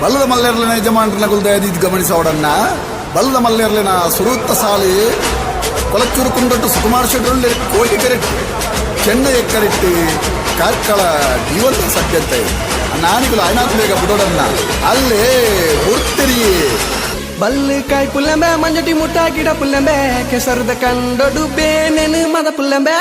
ಬಲ್ಲದ ಮಲ್ಲೆರ್ಲಿನ ಯಜಮಾನರನ್ನ ಕುಲ್ದಯದಿದ್ದು ಗಮನಿಸೋಡನ್ನ ಬಲ್ಲದ ಮಲ್ಲೆರ್ಲಿನ ಸುರೂತ್ತ ಸಾಲಿ ಕೊಲಚೂರು ಕುಂಡಟ್ಟು ಸುಕುಮಾರ್ ಶೆಡ್ರಲ್ಲಿ ಕೋಟಿ ಕರೆಕ್ಟ್ ಚೆನ್ನೈ ಎಕ್ಕರಿಟ್ಟು ಕಾರ್ಕಳ ಜೀವಂತ ಸತ್ಯತೆ ನಾನಿಗಳು ಐನಾತ್ ಬೇಗ ಬಿಡೋಡನ್ನ ಅಲ್ಲೇ ಹುಡ್ತಿರಿ ಬಲ್ಲು ಕಾಯಿ ಪುಲ್ಲಂಬೆ ಮಂಜಟಿ ಮುಟ್ಟ ಗಿಡ ಪುಲ್ಲಂಬೆ ಕೆಸರದ ಕಂಡೊಡು ಬೇನೆನು ಮದ ಪುಲ್ಲಂಬೆ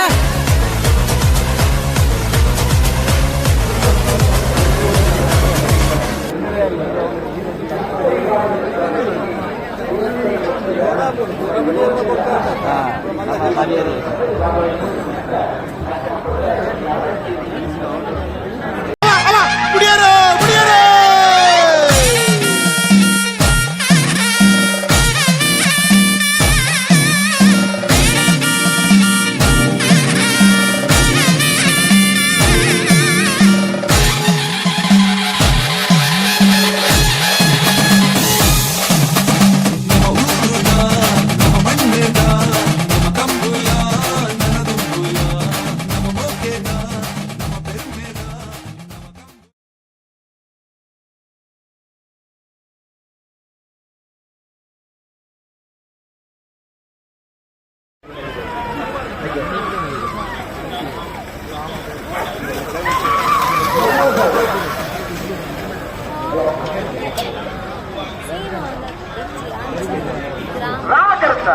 ರಾಮಕರ್ತ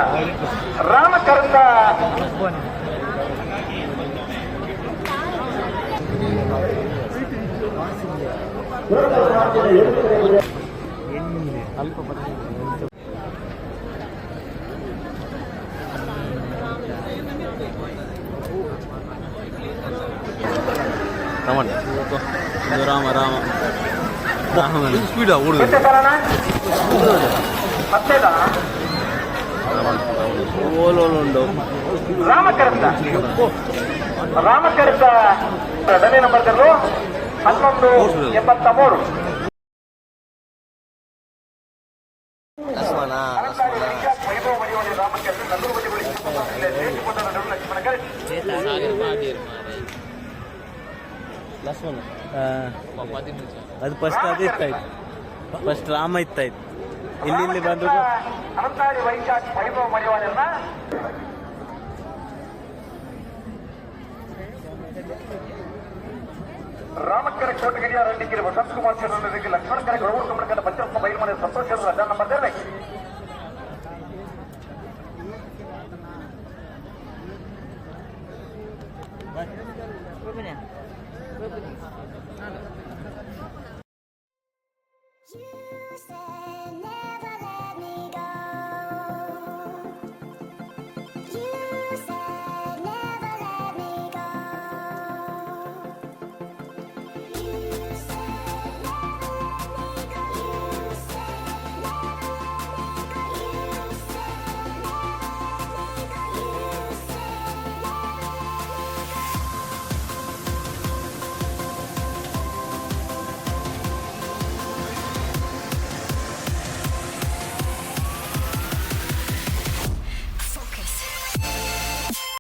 ರಾಮ ರಾಮ ಸ್ಪೀಡ ಓಡುದು ಓಲೋಲುಂಡು ರಾಮಕರ್ತ ರಾಮಕರ್ತ ಡನೆ ನಂಬರ್ 1183 ಲಕ್ಷ್ಮಣ ಅದು ಫಸ್ಟ್ ಅದೇ ಇತ್ತಾಯ್ತು ಫಸ್ಟ್ ರಾಮ ಇತ್ತಾಯ್ತು ಇಲ್ಲಿ ಬಂದು ಅನಂತಾಡಿ ವೈಶಾಖ ವೈಭವ ಮಡಿವಾಳನ್ನ ರಾಮಕರ ಕೋಟಗಿರಿಯ ರೆಡ್ಡಿಗಿರಿ ವಸಂತ್ ಕುಮಾರ್ ಸೇರಿದಂತೆ ಲಕ್ಷ್ಮಣಕರ ಗೌರವ ಕುಮರಕರ ಪಂಚರತ್ನ ಬೈಲ್ಮನೆ ಸಂತೋಷ ರಜಾ ನಂಬರ್ 2 You said never